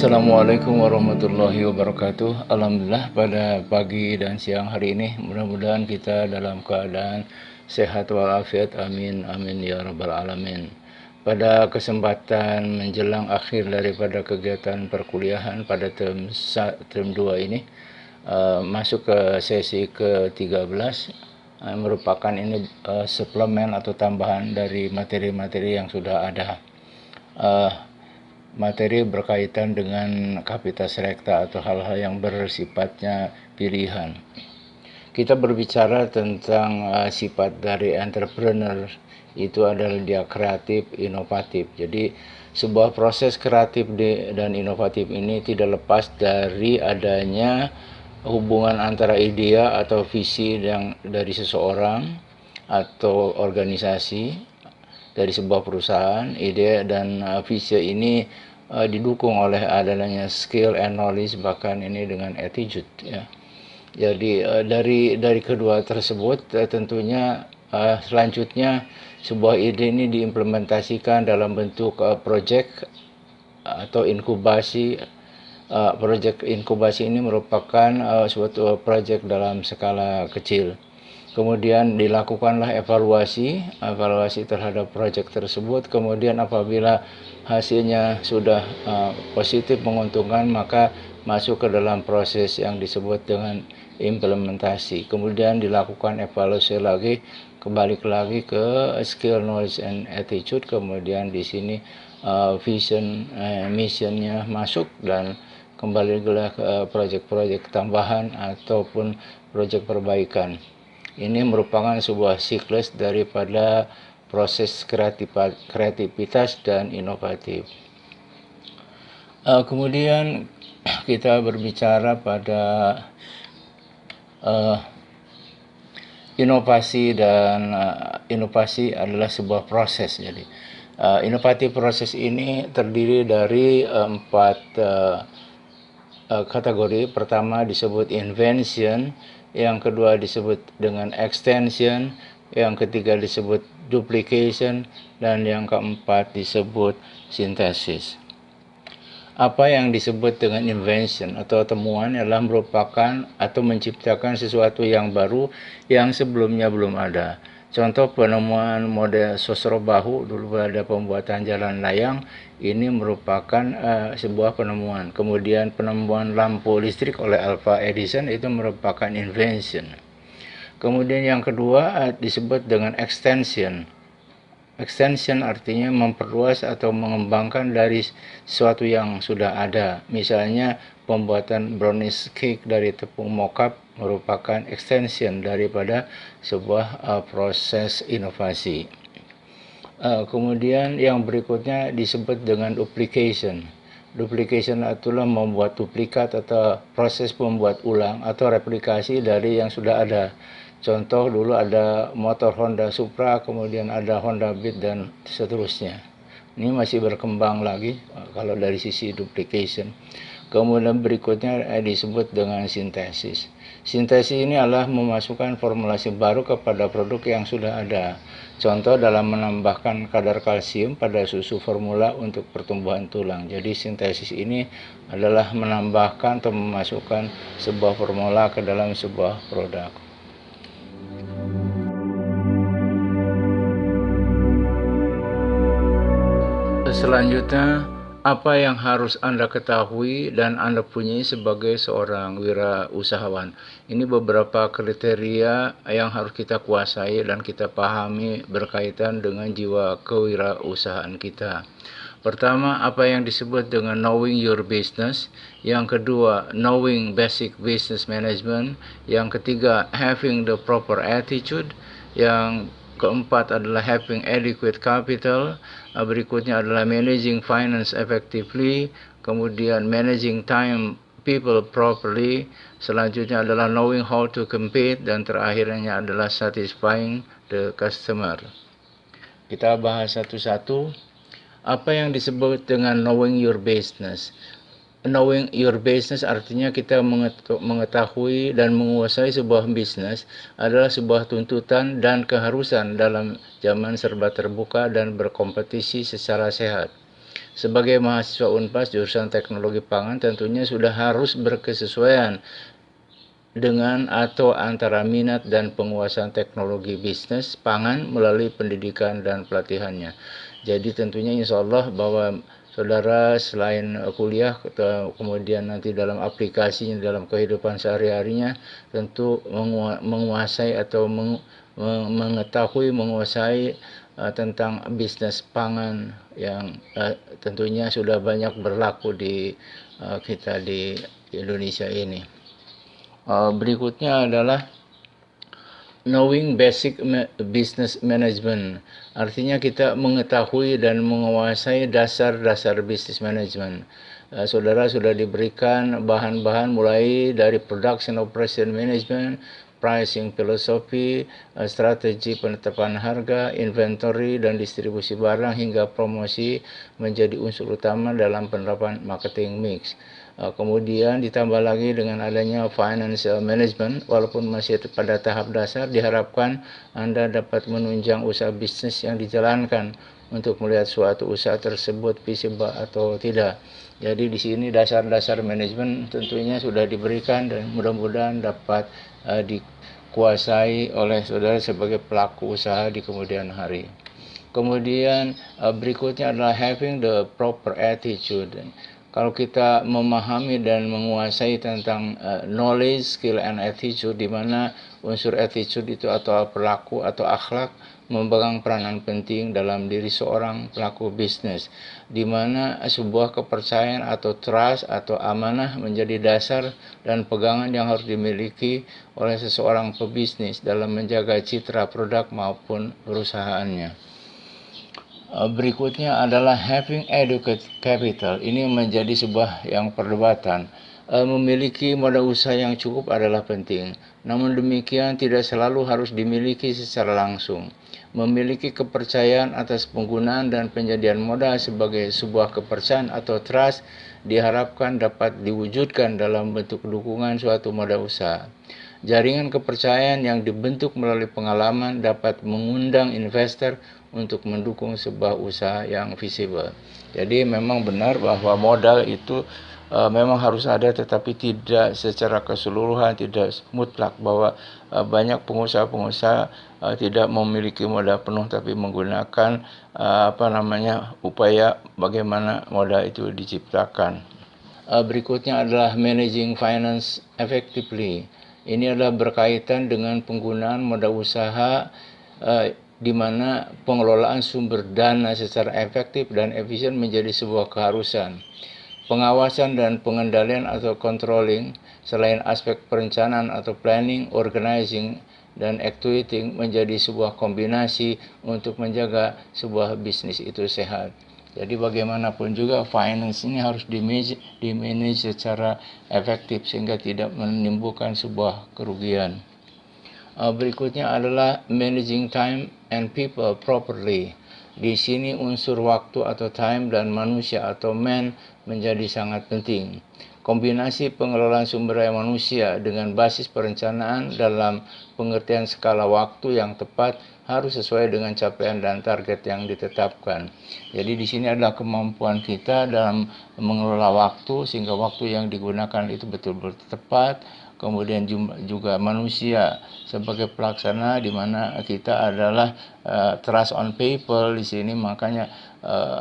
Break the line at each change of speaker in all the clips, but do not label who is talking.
Assalamualaikum warahmatullahi wabarakatuh. Alhamdulillah pada pagi dan siang hari ini mudah-mudahan kita dalam keadaan sehat walafiat. Amin amin ya rabbal alamin. Pada kesempatan menjelang akhir daripada kegiatan perkuliahan pada term 2 ini, masuk ke sesi ke-13, merupakan ini suplemen atau tambahan dari materi-materi yang sudah ada. Materi berkaitan dengan kapitas rekta atau hal-hal yang bersifatnya pilihan. Kita berbicara tentang sifat dari entrepreneur, itu adalah dia kreatif, inovatif. Jadi sebuah proses kreatif dan inovatif ini tidak lepas dari adanya hubungan antara ide atau visi yang dari seseorang atau organisasi, dari sebuah perusahaan. Ide dan visi ini didukung oleh adanya skill and knowledge, bahkan ini dengan attitude ya. Jadi dari kedua tersebut tentunya selanjutnya sebuah ide ini diimplementasikan dalam bentuk project atau inkubasi. Project inkubasi ini merupakan suatu project dalam skala kecil. Kemudian dilakukanlah evaluasi terhadap proyek tersebut. Kemudian apabila hasilnya sudah positif menguntungkan, maka masuk ke dalam proses yang disebut dengan implementasi. Kemudian dilakukan evaluasi lagi, kembali lagi ke skill, knowledge, and attitude. Kemudian di sini vision, missionnya masuk, dan kembali ke proyek-proyek tambahan ataupun proyek perbaikan. Ini merupakan sebuah siklus daripada proses kreativitas dan inovatif. Kemudian kita berbicara pada inovasi, dan inovasi adalah sebuah proses. Jadi inovatif proses ini terdiri dari 4 kategori. Pertama disebut invention, yang kedua disebut dengan extension, yang ketiga disebut duplication, dan yang keempat disebut synthesis. Apa yang disebut dengan invention atau temuan adalah merupakan atau menciptakan sesuatu yang baru yang sebelumnya belum ada. Contoh penemuan model sosro bahu dulu pada pembuatan jalan layang, ini merupakan sebuah penemuan. Kemudian penemuan lampu listrik oleh Alva Edison itu merupakan invention. Kemudian yang kedua disebut dengan extension. Extension artinya memperluas atau mengembangkan dari sesuatu yang sudah ada. Misalnya pembuatan brownies cake dari tepung mocha merupakan extension daripada sebuah proses inovasi. Kemudian yang berikutnya disebut dengan duplication. Duplication itulah membuat duplikat atau proses membuat ulang atau replikasi dari yang sudah ada. Contoh dulu ada motor Honda Supra, kemudian ada Honda Beat, dan seterusnya. Ini masih berkembang lagi kalau dari sisi duplication. Kemudian berikutnya disebut dengan sintesis. Sintesis ini adalah memasukkan formulasi baru kepada produk yang sudah ada. Contoh dalam menambahkan kadar kalsium pada susu formula untuk pertumbuhan tulang. Jadi sintesis ini adalah menambahkan atau memasukkan sebuah formula ke dalam sebuah produk. Selanjutnya, apa yang harus Anda ketahui dan Anda punyai sebagai seorang wirausahawan? Ini beberapa kriteria yang harus kita kuasai dan kita pahami berkaitan dengan jiwa kewirausahaan kita. Pertama, apa yang disebut dengan knowing your business. Yang kedua, knowing basic business management. Yang ketiga, having the proper attitude. Yang keempat adalah having adequate capital. Berikutnya adalah managing finance effectively. Kemudian managing time, people properly. Selanjutnya adalah knowing how to compete. Dan terakhirnya adalah satisfying the customer. Kita bahas satu-satu. Apa yang disebut dengan knowing your business? Knowing your business artinya kita mengetahui dan menguasai sebuah bisnis adalah sebuah tuntutan dan keharusan dalam zaman serba terbuka dan berkompetisi secara sehat. Sebagai mahasiswa Unpas jurusan Teknologi Pangan tentunya sudah harus berkesesuaian dengan atau antara minat dan penguasaan teknologi bisnis pangan melalui pendidikan dan pelatihannya. Jadi tentunya insya Allah bahwa saudara selain kuliah kemudian nanti dalam aplikasinya dalam kehidupan sehari-harinya tentu menguasai atau mengetahui menguasai tentang bisnis pangan yang tentunya sudah banyak berlaku di kita di Indonesia ini. Berikutnya adalah knowing basic business management. Artinya kita mengetahui dan menguasai dasar-dasar business management. Saudara sudah diberikan bahan-bahan mulai dari production operation management, pricing philosophy, strategi penetapan harga, inventory dan distribusi barang hingga promosi menjadi unsur utama dalam penerapan marketing mix. Kemudian ditambah lagi dengan adanya financial management, walaupun masih pada tahap dasar, diharapkan Anda dapat menunjang usaha bisnis yang dijalankan untuk melihat suatu usaha tersebut visible atau tidak. Jadi di sini dasar-dasar manajemen tentunya sudah diberikan dan mudah-mudahan dapat dikuasai oleh saudara sebagai pelaku usaha di kemudian hari. Kemudian berikutnya adalah having the proper attitude. Kalau kita memahami dan menguasai tentang knowledge, skill, and attitude, di mana unsur attitude itu atau perilaku atau akhlak memegang peranan penting dalam diri seorang pelaku bisnis, di mana sebuah kepercayaan atau trust atau amanah menjadi dasar dan pegangan yang harus dimiliki oleh seseorang pebisnis dalam menjaga citra produk maupun perusahaannya. Berikutnya adalah having adequate capital. Ini menjadi sebuah yang perdebatan. Memiliki modal usaha yang cukup adalah penting. Namun demikian tidak selalu harus dimiliki secara langsung. Memiliki kepercayaan atas penggunaan dan penyediaan modal sebagai sebuah kepercayaan atau trust diharapkan dapat diwujudkan dalam bentuk dukungan suatu modal usaha. Jaringan kepercayaan yang dibentuk melalui pengalaman dapat mengundang investor untuk mendukung sebuah usaha yang visible. Jadi memang benar bahwa modal itu memang harus ada, tetapi tidak secara keseluruhan, tidak mutlak, bahwa banyak pengusaha-pengusaha tidak memiliki modal penuh tapi menggunakan upaya bagaimana modal itu diciptakan. Berikutnya adalah managing finance effectively. Ini adalah berkaitan dengan penggunaan modal usaha di mana pengelolaan sumber dana secara efektif dan efisien menjadi sebuah keharusan. Pengawasan dan pengendalian atau controlling selain aspek perencanaan atau planning, organizing, dan actuating menjadi sebuah kombinasi untuk menjaga sebuah bisnis itu sehat. Jadi bagaimanapun juga finance ini harus di-manage secara efektif sehingga tidak menimbulkan sebuah kerugian. Berikutnya adalah managing time and people properly. Di sini unsur waktu atau time dan manusia atau man menjadi sangat penting. Kombinasi pengelolaan sumber daya manusia dengan basis perencanaan dalam pengertian skala waktu yang tepat harus sesuai dengan capaian dan target yang ditetapkan. Jadi di sini adalah kemampuan kita dalam mengelola waktu sehingga waktu yang digunakan itu betul-betul tepat. Kemudian juga manusia sebagai pelaksana, di mana kita adalah trust on people di sini, makanya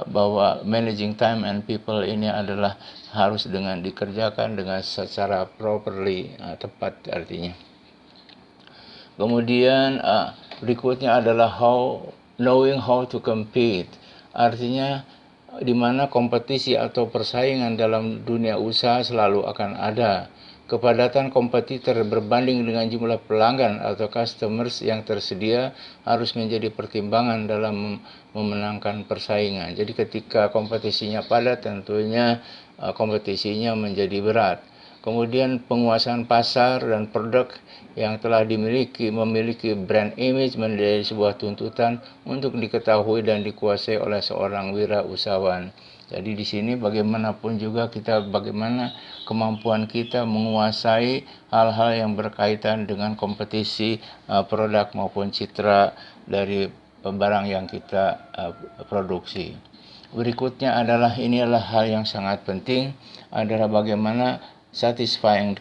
bahwa managing time and people ini adalah harus dikerjakan dengan secara properly, tepat artinya. Kemudian berikutnya adalah knowing how to compete, artinya di mana kompetisi atau persaingan dalam dunia usaha selalu akan ada. Kepadatan kompetitor berbanding dengan jumlah pelanggan atau customers yang tersedia harus menjadi pertimbangan dalam memenangkan persaingan. Jadi ketika kompetisinya padat, tentunya kompetisinya menjadi berat. Kemudian penguasaan pasar dan produk yang telah memiliki brand image menjadi sebuah tuntutan untuk diketahui dan dikuasai oleh seorang wirausahawan. Jadi di sini bagaimanapun juga bagaimana kemampuan kita menguasai hal-hal yang berkaitan dengan kompetisi produk maupun citra dari barang yang kita produksi. Berikutnya adalah inilah hal yang sangat penting adalah bagaimana satisfying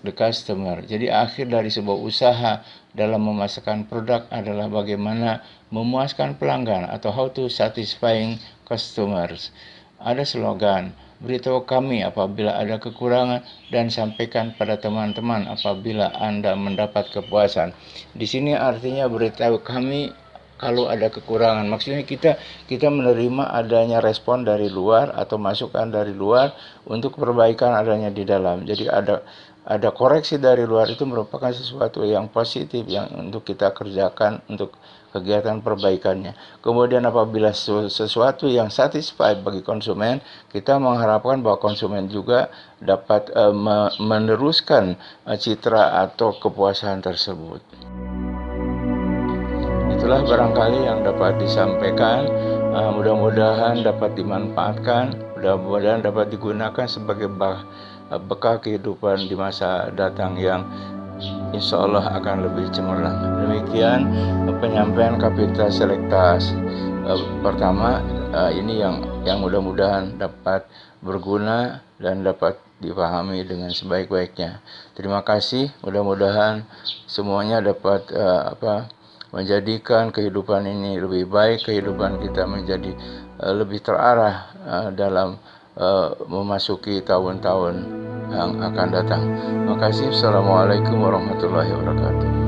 the customer. Jadi akhir dari sebuah usaha dalam memasarkan produk adalah bagaimana memuaskan pelanggan atau how to satisfying customers. Ada slogan, beritahu kami apabila ada kekurangan dan sampaikan pada teman-teman apabila Anda mendapat kepuasan. Di sini artinya beritahu kami kalau ada kekurangan. Maksudnya kita menerima adanya respon dari luar atau masukan dari luar untuk perbaikan adanya di dalam. Jadi ada koreksi dari luar itu merupakan sesuatu yang positif yang untuk kita kerjakan untuk kegiatan perbaikannya. Kemudian apabila sesuatu yang satisfied bagi konsumen, kita mengharapkan bahwa konsumen juga dapat meneruskan citra atau kepuasan tersebut. Itulah barangkali yang dapat disampaikan. Mudah-mudahan dapat dimanfaatkan, mudah-mudahan dapat digunakan sebagai bekal kehidupan di masa datang yang insya Allah akan lebih cemerlang. Demikian penyampaian Kapita Selektas pertama ini yang mudah-mudahan dapat berguna dan dapat dipahami dengan sebaik-baiknya. Terima kasih. Mudah-mudahan semuanya dapat menjadikan kehidupan ini lebih baik, kehidupan kita menjadi lebih terarah dalam memasuki tahun-tahun yang akan datang. Terima kasih. Assalamualaikum warahmatullahi wabarakatuh.